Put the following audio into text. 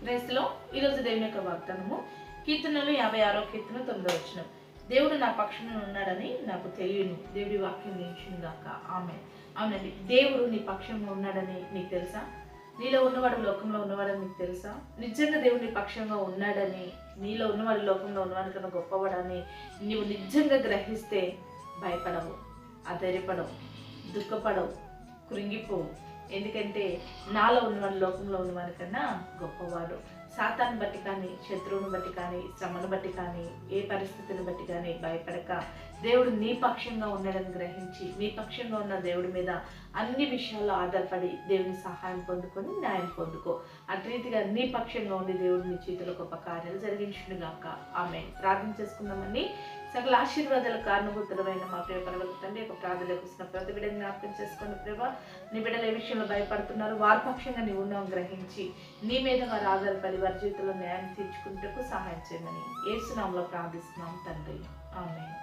క్రైస్తలో ఈరోజు దేవుని యొక్క వాగ్దానము కీర్తనలు 56వ కీర్తన 9వ వచనం. దేవుడు నా పక్షంలో ఉన్నాడని నాకు తెలియను. దేవుడి వాక్యం నిలిచింది గాక. అవునండి, దేవుడు నీ పక్షంలో ఉన్నాడని నీకు తెలుసా? నీలో ఉన్నవాడు లోకంలో ఉన్నవాడని నీకు తెలుసా? నిజంగా దేవుడు నీ పక్షంగా ఉన్నాడని, నీలో ఉన్నవాడు లోకంలో ఉన్నవాడి కన్నా గొప్పవాడని నీవు నిజంగా గ్రహిస్తే భయపడవు, అధైర్యపడవు, దుఃఖపడవు, కృంగిపోవు. ఎందుకంటే నాలో ఉన్నవాడు లోకంలో ఉన్నవాడి కన్నా గొప్పవాడు. సాతాను బట్టి కానీ, శత్రువుని బట్టి కానీ, శ్రమను బట్టి కానీ, ఏ పరిస్థితిని బట్టి కానీ భయపడక దేవుడు నీ పక్షంగా ఉన్నాడని గ్రహించి నీ పక్షంగా ఉన్న దేవుడి మీద అన్ని విషయాల్లో ఆధారపడి దేవుని సహాయం పొందుకొని న్యాయం పొందుకో. అటు రీతిగా నీ పక్షంగా ఉండి దేవుడు నీ చేతిలో గొప్ప కార్యాలు జరిగించుగాక. ఆమేన్. ప్రార్థన చేసుకుందామని. సకల ఆశీర్వాదాల కారణభూతులమైన మా ప్రియ పరలోక తండ్రి యొక్క ప్రార్థనలు వస్తున్న ప్రతి బిడ్డని జ్ఞాపకం చేసుకుని ప్రభా, నీ బిడ్డలు ఏ విషయంలో భయపడుతున్నారు వారి పక్షంగా నీ ఉన్నాం గ్రహించి నీ మీద వారు ఆధారపడి వారి జీవితంలో న్యాయం తీర్చుకుంటూ సహాయం చేయమని యేసు నామములో ప్రార్థిస్తున్నాం తండ్రి. ఆమేన్.